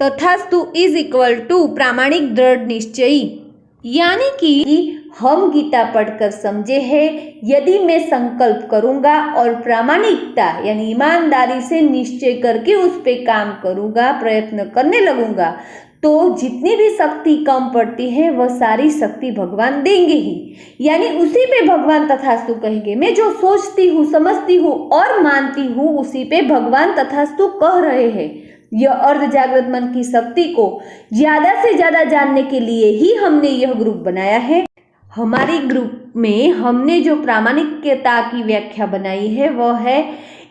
तथास्तु is equal to प्रामाणिक दृढ़ निश्चयी। यानी कि हम गीता पढ़कर समझे हैं, यदि मैं संकल्प करूंगा और प्रामाणिकता यानी ईमानदारी से निश्चय करके उस पे काम करूंगा, प्रयत्न करने लगूंगा, तो जितनी भी शक्ति कम पड़ती है वह सारी शक्ति भगवान देंगे ही। यानी उसी पे भगवान तथास्तु कहेंगे। मैं जो सोचती हूँ, समझती हूँ और मानती हूँ, उसी पे भगवान तथास्तु कह रहे हैं। यह अर्ध जागृत मन की शक्ति को ज्यादा से ज्यादा जानने के लिए ही हमने यह ग्रुप बनाया है। हमारे ग्रुप में हमने जो प्रामाणिकता की व्याख्या बनाई है वह है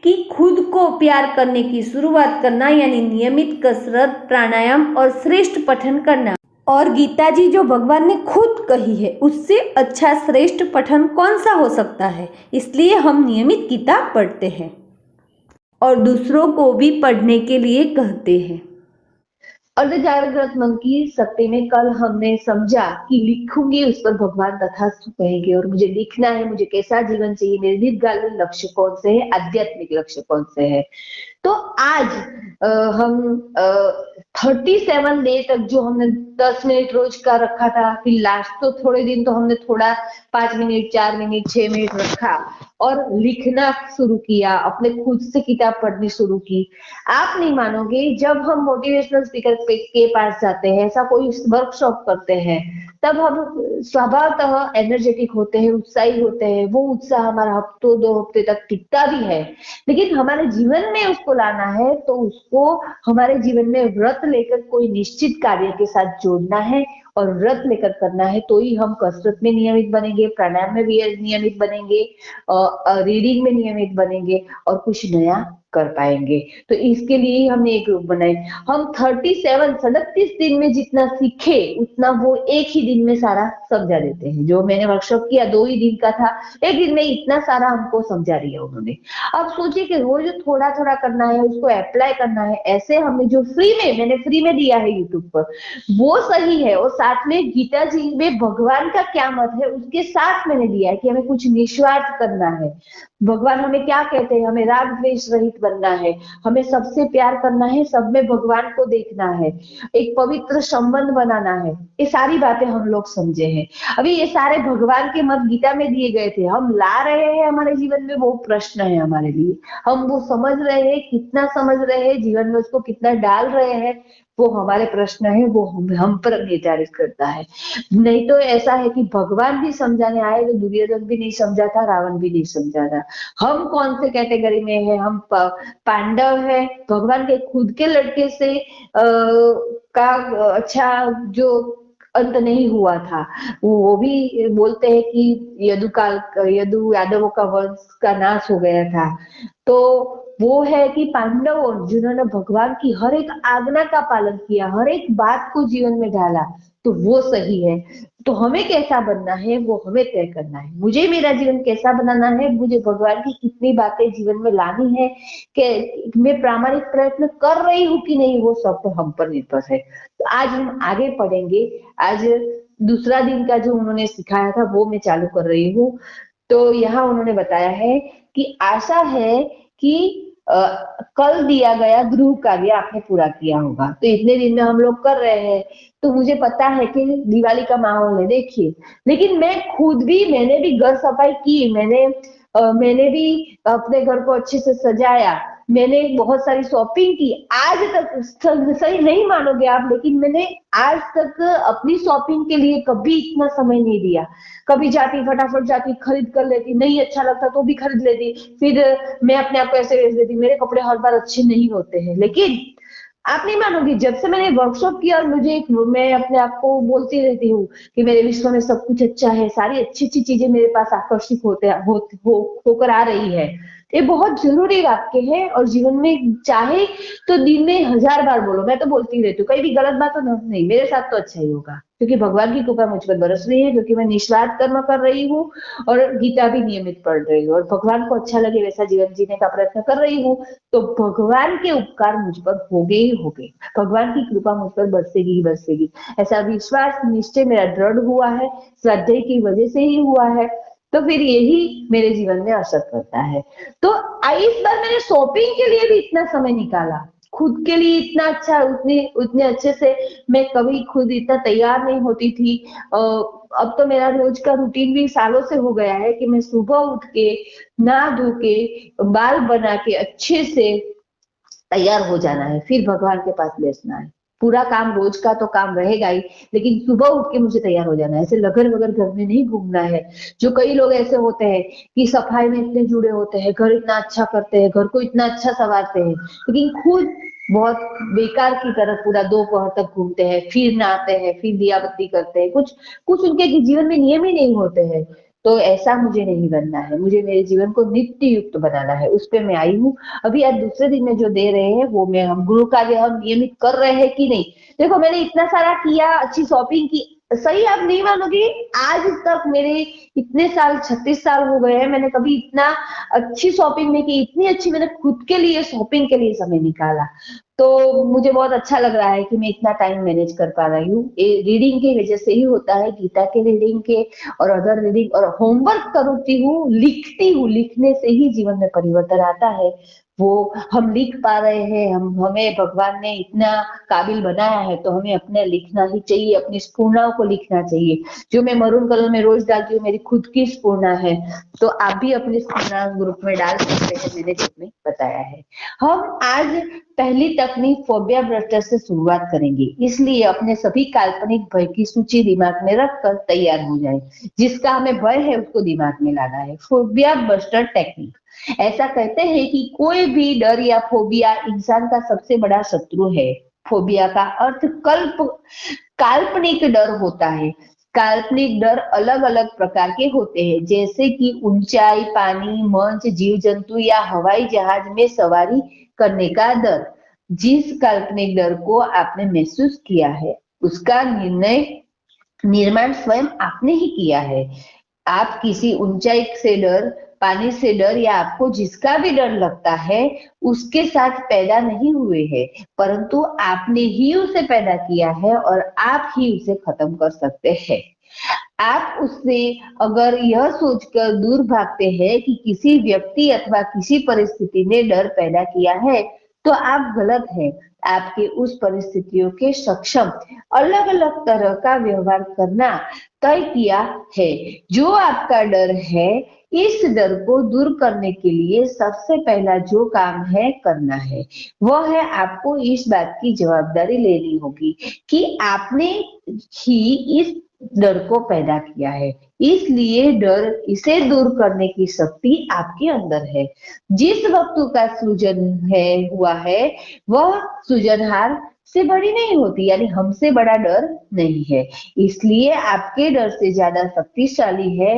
कि खुद को प्यार करने की शुरुआत करना, यानी नियमित कसरत, प्राणायाम और श्रेष्ठ पठन करना। और गीता जी जो भगवान ने खुद कही है, उससे अच्छा श्रेष्ठ पठन कौन सा हो सकता है। इसलिए हम नियमित गीता पढ़ते हैं और दूसरों को भी पढ़ने के लिए कहते हैं। अर्ध जागृत मन की शक्ति में कल हमने समझा कि लिखूंगी उस पर भगवान तथास्तु कहेंगे, और मुझे लिखना है मुझे कैसा जीवन चाहिए, मेरे दीर्घकालीन लक्ष्य कौन से है, आध्यात्मिक लक्ष्य कौन से है। तो आज हम 37 डे तक जो हमने 10 मिनट रोज का रखा था, फिर लास्ट तो थोड़े दिन तो हमने थोड़ा 5 मिनट 4 मिनट 6 मिनट रखा और लिखना शुरू किया, अपने खुद से किताब पढ़नी शुरू की। आप नहीं मानोगे, जब हम मोटिवेशनल स्पीकर के पास जाते हैं, ऐसा कोई वर्कशॉप करते हैं, तब हम स्वभावतः एनर्जेटिक होते हैं, उत्साही होते हैं। वो उत्साह हमारा हफ्तों 2 हफ्ते तक टिकता भी है, लेकिन हमारे जीवन में उसको लाना है तो उसको हमारे जीवन में व्रत लेकर कोई निश्चित कार्य के साथ जोड़ना है, और व्रत लेकर करना है, तो ही हम कसरत में नियमित बनेंगे, प्राणायाम में भी नियमित बनेंगे, रीडिंग में नियमित बनेंगे और कुछ नया कर पाएंगे। तो इसके लिए ही हमने एक ग्रुप बनाए। हम 37 दिन में जितना सीखे उतना वो एक ही दिन में सारा समझा देते हैं। जो मैंने वर्कशॉप किया 2 ही दिन का था, एक दिन में इतना सारा हमको समझा दिया उन्होंने। अब सोचिए कि रोज थोड़ा थोड़ा करना है, उसको अप्लाई करना है। ऐसे हमने जो मैंने फ्री में दिया है यूट्यूब पर, वो सही है, और साथ में गीता जी में भगवान का क्या मत है उसके साथ मैंने दिया है कि हमें कुछ निस्वार्थ करना है। भगवान हमें क्या कहते हैं, हमें राग द्वेष रहित बनना है, हमें सबसे प्यार करना है, सब में भगवान को देखना है, एक पवित्र संबंध बनाना है। ये सारी बातें हम लोग समझे हैं। अभी ये सारे भगवान के मत गीता में दिए गए थे, हम ला रहे हैं हमारे जीवन में, वो प्रश्न है हमारे लिए। हम वो समझ रहे हैं, कितना समझ रहे हैं, जीवन में उसको कितना डाल रहे हैं, वो हमारे प्रश्न है, वो हम पर निर्धारित करता है। नहीं तो ऐसा है कि भगवान भी समझाने आए तो दुर्योधन भी नहीं समझा था, रावण भी नहीं समझा था। हम कौन से कैटेगरी में है, हम पांडव है, भगवान के खुद के लड़के से का अच्छा जो अंत नहीं हुआ था। वो भी बोलते हैं कि यदु यादवों का वंश का नाश हो गया था। तो वो है कि पांडवों जिन्होंने भगवान की हर एक आज्ञा का पालन किया, हर एक बात को जीवन में डाला, तो वो सही है। तो हमें कैसा बनना है वो हमें तय करना है। मुझे मेरा जीवन कैसा बनाना है, मुझे भगवान की कितनी बातें जीवन में लानी है, कि मैं प्रामाणिक प्रयत्न कर रही हूँ कि नहीं, वो सब तो हम पर निर्भर है। तो आज हम आगे पढ़ेंगे। आज दूसरा दिन का जो उन्होंने सिखाया था वो मैं चालू कर रही हूँ। तो यहाँ उन्होंने बताया है कि आशा है कि कल दिया गया गृह कार्य आपने पूरा किया होगा। तो इतने दिन में हम लोग कर रहे हैं, तो मुझे पता है कि दिवाली का माहौल है, देखिए। लेकिन मैंने भी घर सफाई की, मैंने भी अपने घर को अच्छे से सजाया, मैंने बहुत सारी शॉपिंग की। आज तक सही नहीं मानोगे आप, लेकिन मैंने आज तक अपनी शॉपिंग के लिए कभी इतना समय नहीं दिया। कभी जाती, फटाफट जाती, खरीद कर लेती, नहीं अच्छा लगता तो भी खरीद लेती, फिर मैं अपने आप को ऐसे भेज देती। मेरे कपड़े हर बार अच्छे नहीं होते हैं, लेकिन आप नहीं मानोगी, जब से मैंने वर्कशॉप किया और मैं अपने आप को बोलती रहती हूँ कि मेरे विश्व में सब कुछ अच्छा है, सारी अच्छी अच्छी चीजें मेरे पास आकर्षित होकर आ रही है। ये बहुत जरूरी वाक्य है, और जीवन में चाहे तो दिन में 1000 बार बोलो, मैं तो बोलती रहती हूँ। कहीं भी गलत बात तो नहीं, मेरे साथ तो अच्छा ही होगा, क्योंकि भगवान की कृपा मुझ पर बरस रही है, क्योंकि मैं निस्वार्थ कर्म कर रही हूँ और गीता भी नियमित पढ़ रही हूँ, और भगवान को अच्छा लगे वैसा जीवन जीने का प्रयत्न कर रही हूँ। तो भगवान के उपकार मुझ पर होंगे ही होंगे, भगवान की कृपा मुझ पर बरसेगी ही बरसेगी। ऐसा विश्वास निश्चय मेरा दृढ़ हुआ है, श्रद्धे की वजह से ही हुआ है। तो फिर यही मेरे जीवन में असर करता है। तो इस बार मैंने शॉपिंग के लिए भी इतना समय निकाला, खुद के लिए इतना अच्छा उतने उतने अच्छे से मैं कभी खुद इतना तैयार नहीं होती थी। अब तो मेरा रोज का रूटीन भी सालों से हो गया है कि मैं सुबह उठ के नहा धो के बाल बना के अच्छे से तैयार हो जाना है, फिर भगवान के पास बैठना है। पूरा काम रोज का तो काम रहेगा ही, लेकिन सुबह उठ के मुझे तैयार हो जाना है। ऐसे लगन-वगन घर में नहीं घूमना है। जो कई लोग ऐसे होते हैं कि सफाई में इतने जुड़े होते हैं, घर इतना अच्छा करते हैं, घर को इतना अच्छा संवारते हैं, लेकिन खुद बहुत बेकार की तरह पूरा दोपहर तक घूमते हैं, फिर नहाते हैं, फिर दिया बत्ती करते हैं। कुछ कुछ उनके जीवन में नियम ही नहीं होते हैं। तो ऐसा मुझे नहीं बनना है, मुझे मेरे जीवन को नित्य युक्त बनाना है, उस पे मैं आई हूँ। अभी आज दूसरे दिन में जो दे रहे हैं वो मैं हम गुरु कार्य हम नियमित कर रहे हैं कि नहीं। देखो मैंने इतना सारा किया, अच्छी शॉपिंग की, सही आप नहीं मानोगे, आज तक मेरे इतने साल 36 साल हो गए हैं, मैंने कभी इतना अच्छी शॉपिंग नहीं की, इतनी अच्छी मैंने खुद के लिए शॉपिंग के लिए समय निकाला। तो मुझे बहुत अच्छा लग रहा है कि मैं इतना टाइम मैनेज कर पा रही हूँ। ये रीडिंग की वजह से ही होता है, गीता के रीडिंग के और अदर रीडिंग और होमवर्क करती हूँ, लिखती हूँ, लिखने से ही जीवन में परिवर्तन आता है। वो हम लिख पा रहे हैं, हम हमें भगवान ने इतना काबिल बनाया है, तो हमें अपने लिखना ही चाहिए, अपनी स्फूर्णाओं को लिखना चाहिए। जो मैं मरून कलर में रोज डालती हूँ मेरी खुद की स्फूर्णा है, तो आप भी अपनी स्फूर्णा ग्रुप में डाल सकते हैं, मैंने ग्रुप में बताया है। हम आज पहली तकनीक फोबिया बस्टर से शुरुआत करेंगे, इसलिए अपने सभी काल्पनिक भय की सूची दिमाग में रखकर तैयार हो जाए। जिसका हमें भय है उसको दिमाग में लाना है। Phobia buster technique. ऐसा कहते हैं कि कोई भी डर या फोबिया इंसान का सबसे बड़ा शत्रु है। फोबिया का अर्थ काल्पनिक डर होता है। काल्पनिक डर अलग अलग प्रकार के होते हैं, जैसे कि ऊंचाई, पानी, मंच, जीव जंतु या हवाई जहाज में सवारी करने का डर। जिस काल्पनिक डर को आपने महसूस किया है उसका निर्माण स्वयं आपने ही किया है। आप किसी ऊंचाई से डर, पानी से डर या आपको जिसका भी डर लगता है उसके साथ पैदा नहीं हुए हैं, परंतु आपने ही उसे पैदा किया है और आप ही उसे खत्म कर सकते हैं। आप उससे अगर यह सोचकर दूर भागते हैं कि किसी व्यक्ति अथवा किसी परिस्थिति ने डर पैदा किया है, तो आप गलत हैं। आपके उस परिस्थितियों के सक्षम अलग अलग तरह का व्यवहार करना तय किया है। जो आपका डर है, इस डर को दूर करने के लिए सबसे पहला जो काम है करना है, वह है आपको इस बात की जवाबदारी लेनी होगी कि आपने ही इस डर को पैदा किया है, इसलिए डर इसे दूर करने की शक्ति आपके अंदर है। जिस वस्तु का सृजन हुआ है वह सृजनहार से बड़ी नहीं होती, यानी हमसे बड़ा डर नहीं है। इसलिए आपके डर से ज्यादा शक्तिशाली है,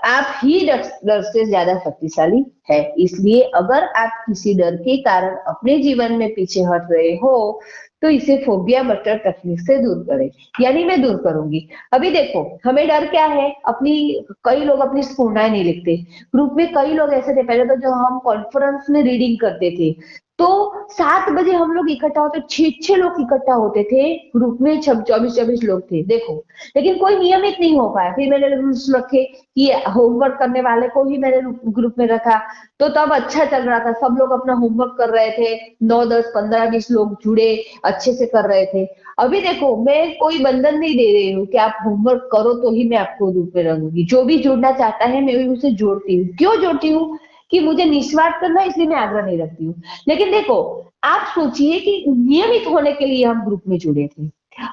आप ही डर से ज्यादा शक्तिशाली है। इसलिए अगर आप किसी डर के कारण अपने जीवन में पीछे हट रहे हो तो इसे फोबिया बस्टर टेक्निक से दूर करें, यानी मैं दूर करूंगी। अभी देखो हमें डर क्या है, कई लोग अपनी स्फूर्णाएं नहीं लिखते। ग्रुप में कई लोग ऐसे थे, पहले तो जो हम कॉन्फ्रेंस में रीडिंग करते थे तो 7 बजे हम लोग इकट्ठा होते, 6 लोग इकट्ठा होते थे ग्रुप में, 24 लोग थे देखो। लेकिन कोई नियमित नहीं हो पाया, फिर मैंने रूल्स रखे कि होमवर्क करने वाले को ही मैंने ग्रुप में रखा, तो तब अच्छा चल रहा था, सब लोग अपना होमवर्क कर रहे थे, 9 10 15 20 लोग जुड़े, अच्छे से कर रहे थे। अभी देखो मैं कोई बंधन नहीं दे रही हूँ कि आप होमवर्क करो तो ही मैं आपको ग्रुप में रहूंगी। जो भी जुड़ना चाहता है मैं भी उसे जोड़ती हूँ। क्यों जोड़ती हूँ? कि मुझे निस्वार्थ करना है, इसलिए मैं आग्रह नहीं रखती हूँ। लेकिन देखो आप सोचिए कि नियमित होने के लिए हम ग्रुप में जुड़े थे,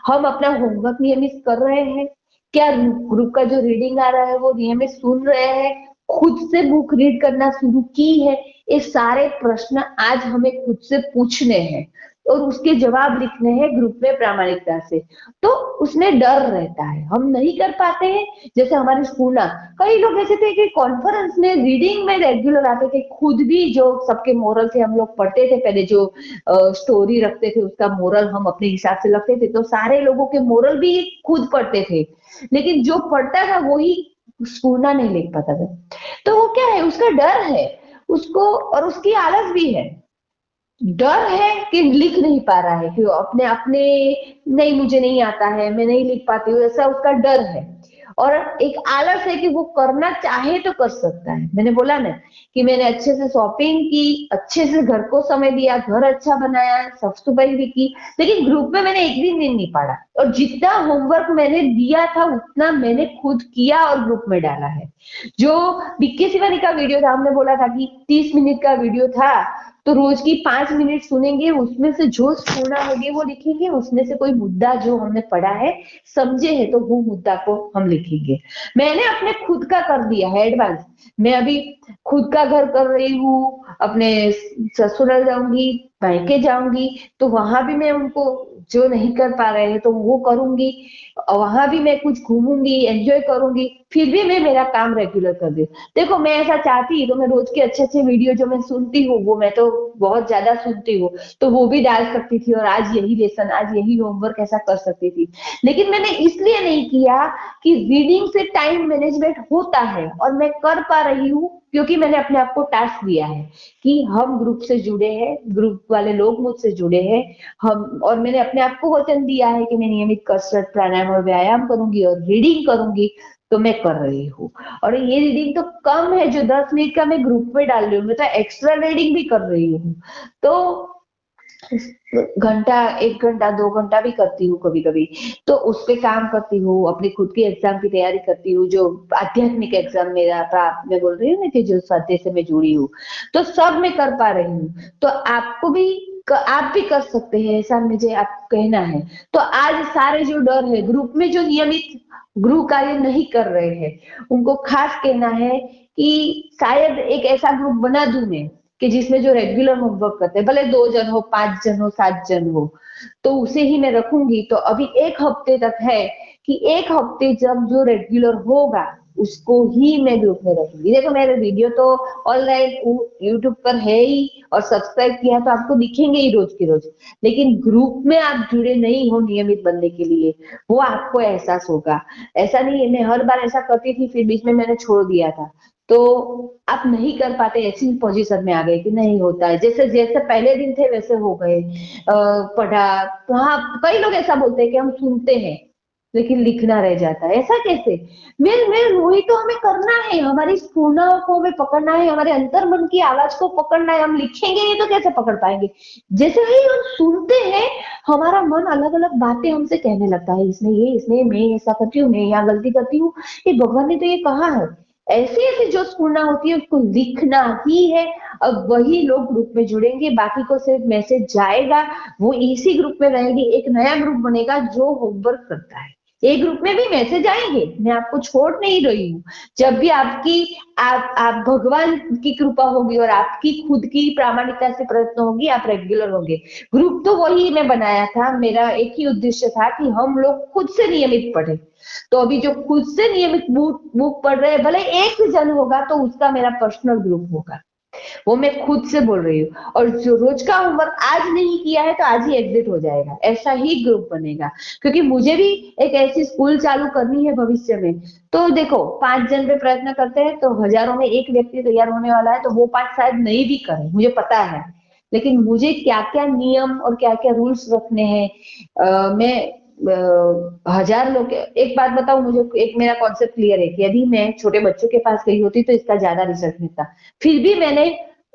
हम अपना होमवर्क नियमित कर रहे हैं, क्या ग्रुप का जो रीडिंग आ रहा है वो नियमित सुन रहे हैं, खुद से बुक रीड करना शुरू की है, ये सारे प्रश्न आज हमें खुद से पूछने हैं और उसके जवाब लिखने हैं ग्रुप में प्रामाणिकता से। तो उसमें डर रहता है, हम नहीं कर पाते हैं। जैसे हमारी स्कूल कई लोग ऐसे थे कि कॉन्फ्रेंस में रीडिंग में रेगुलर आते थे, खुद भी जो सबके मोरल थे हम लोग पढ़ते थे, पहले जो स्टोरी रखते थे उसका मोरल हम अपने हिसाब से रखते थे, तो सारे लोगों के मोरल भी खुद पढ़ते थे, लेकिन जो पढ़ता था वही स्फूर्णा नहीं लिख पाता था। तो वो क्या है, उसका डर है उसको, और उसकी आलस भी है। डर है कि लिख नहीं पा रहा है, कि अपने अपने नहीं, मुझे नहीं आता है, मैं नहीं लिख पाती हूँ, ऐसा उसका डर है। और एक आलस है कि वो करना चाहे तो कर सकता है। मैंने बोला ना कि मैंने अच्छे से शॉपिंग की, अच्छे से घर को समय दिया, घर अच्छा बनाया, साफ सफाई भी की, लेकिन ग्रुप में मैंने एक दिन नहीं पढ़ा। और जितना होमवर्क मैंने दिया था उतना मैंने खुद किया और ग्रुप में डाला है। जो बीके शिवानी का वीडियो था, हमने बोला था कि 30 मिनट का वीडियो था, तो रोज की 5 मिनट सुनेंगे, उसमें से जो पूर्ण होगी वो लिखेंगे, उसमें से कोई मुद्दा जो हमने पढ़ा है, समझे है, तो वो मुद्दा को हम लिखेंगे। मैंने अपने खुद का कर दिया है एडवांस। मैं अभी खुद का घर कर रही हूँ, अपने ससुराल जाऊंगी, मायके जाऊंगी, तो वहां भी मैं उनको जो नहीं कर पा रहे हैं तो वो करूंगी, और वहां भी मैं कुछ घूमूंगी, एंजॉय करूंगी, फिर भी मैं मेरा काम रेगुलर कर दूं। देखो मैं ऐसा चाहती तो मैं रोज के अच्छे अच्छे वीडियो जो मैं सुनती हूँ, वो मैं तो बहुत ज्यादा सुनती हूँ, तो वो भी डाल सकती थी, और आज यही लेसन, आज यही होमवर्क ऐसा कर सकती थी। लेकिन मैंने इसलिए नहीं किया कि रीडिंग से टाइम मैनेजमेंट होता है और मैं कर पा रही हूँ, क्योंकि मैंने अपने आप को टास्क दिया है कि हम ग्रुप से जुड़े हैं, ग्रुप वाले लोग मुझसे जुड़े हैं, हम, और मैंने अपने आप को वचन दिया है कि मैं नियमित कसरत, प्राणायाम और व्यायाम करूंगी और रीडिंग करूंगी, तो मैं कर रही हूँ। और ये रीडिंग तो कम है जो 10 मिनट का मैं ग्रुप में डाल रही हूँ, मैं तो एक्स्ट्रा रीडिंग भी कर रही हूँ। तो घंटा, 1 घंटा, 2 घंटा भी करती हूँ कभी कभी, तो उस पे काम करती हूँ, अपनी खुद की एग्जाम की तैयारी करती हूँ, जो आध्यात्मिक एग्जाम मेरा था, मैं बोल रही हूँ ना कि जो स्वाध्याय से मैं जुड़ी हूँ, तो सब मैं कर पा रही हूँ। तो आपको भी, आप भी कर सकते हैं, ऐसा मुझे आप कहना है। तो आज सारे जो डर है, ग्रुप में जो नियमित गृह कार्य नहीं कर रहे हैं, उनको खास कहना है कि शायद एक ऐसा ग्रुप बना दूं मैं, कि जिसमें जो रेगुलर होमवर्क करते हैं, भले 2 जन हो, 5 जन हो, 7 जन हो, तो उसे ही मैं रखूंगी। तो अभी 1 हफ्ते तक है कि 1 हफ्ते जब जो रेगुलर होगा उसको ही मैं ग्रुप में रखूंगी। देखो मेरे वीडियो तो ऑनलाइन यूट्यूब पर है ही, और सब्सक्राइब किया तो आपको दिखेंगे ही रोज के रोज, लेकिन ग्रुप में आप जुड़े नहीं हो नियमित बनने के लिए, वो आपको एहसास होगा। ऐसा नहीं है, मैं हर बार ऐसा करती थी, फिर बीच में मैंने छोड़ दिया था, तो आप नहीं कर पाते, ऐसी पोजीशन में आ गए कि नहीं होता है, जैसे जैसे पहले दिन थे वैसे हो गए। पढ़ा, हाँ, कई लोग ऐसा बोलते हैं कि हम सुनते हैं लेकिन लिखना रह जाता है, ऐसा कैसे? मैं वही तो हमें करना है, हमारी स्फूर्णा को हमें पकड़ना है, हमारे अंतर मन की आवाज को पकड़ना है। हम लिखेंगे नहीं तो कैसे पकड़ पाएंगे? जैसे ही हम सुनते हैं, हमारा मन अलग अलग बातें हमसे कहने लगता है, इसमें ये, इसमें मैं ऐसा करती हूँ, मैं यहाँ गलती करती हूँ, ये भगवान ने तो ये कहा है। ऐसी ऐसी जो स्फूर्णा होती है उसको लिखना ही है। अब वही लोग ग्रुप में जुड़ेंगे, बाकी को सिर्फ मैसेज जाएगा, वो इसी ग्रुप में रहेंगे, एक नया ग्रुप बनेगा जो होमवर्क करता है। एक ग्रुप में भी मैसेज आएंगे, मैं आपको छोड़ नहीं रही हूँ। जब भी आपकी, आप भगवान की कृपा होगी और आपकी खुद की प्रामाणिकता से प्रयत्न होगी, आप रेगुलर होंगे। ग्रुप तो वही मैं बनाया था, मेरा एक ही उद्देश्य था कि हम लोग खुद से नियमित पढ़े। तो अभी जो खुद से नियमित बुक बुक पढ़ रहे हैं, भले एक जन होगा तो उसका मेरा पर्सनल ग्रुप होगा, वो मैं खुद से बोल रही हूँ। और जो रोज का होमवर्क आज नहीं किया है तो आज ही एग्जिट हो जाएगा, ऐसा ही ग्रुप बनेगा। क्योंकि मुझे भी एक ऐसी स्कूल चालू करनी है भविष्य में। तो देखो 5 जन पे प्रयत्न करते हैं तो हजारों में एक व्यक्ति तैयार होने वाला है, तो वो 5 शायद नहीं भी करे, मुझे पता है। लेकिन मुझे क्या क्या नियम और क्या क्या रूल्स रखने हैं, मैं 1000 लोग, एक बात बताऊं, मुझे एक मेरा कॉन्सेप्ट क्लियर है कि यदि मैं छोटे बच्चों के पास गई होती तो इसका ज्यादा रिजल्ट मिलता। फिर भी मैंने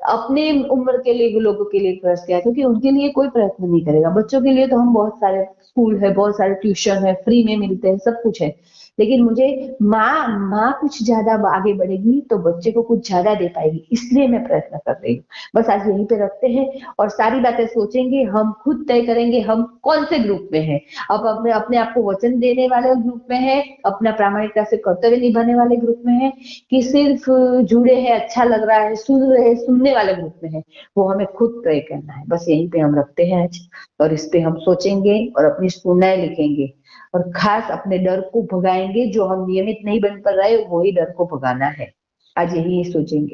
अपने उम्र के लिए लोगों के लिए प्रयास किया, क्योंकि उनके लिए कोई प्रयत्न नहीं करेगा। बच्चों के लिए तो हम बहुत सारे स्कूल है, बहुत सारे ट्यूशन है, फ्री में मिलते हैं, सब कुछ है। लेकिन मुझे माँ माँ कुछ ज्यादा आगे बढ़ेगी तो बच्चे को कुछ ज्यादा दे पाएगी, इसलिए मैं प्रयत्न कर रही हूँ। बस आज यहीं पे रखते हैं, और सारी बातें सोचेंगे, हम खुद तय करेंगे हम कौन से ग्रुप में हैं। अब अपने अपने आप को वचन देने वाले ग्रुप में है, अपना प्रामाणिकता से कर्तव्य निभाने वाले ग्रुप में है, कि सिर्फ जुड़े हैं, अच्छा लग रहा है, सुन रहे हैं, सुनने वाले ग्रुप में है, वो हमें खुद तय करना है। बस यहीं पे हम रखते हैं आज, और इस पे हम सोचेंगे और अपनी स्फूर्णाएं लिखेंगे, और खास अपने डर को भगाएंगे। जो हम नियमित नहीं बन पा रहे, वही डर को भगाना है। आज यही सोचेंगे।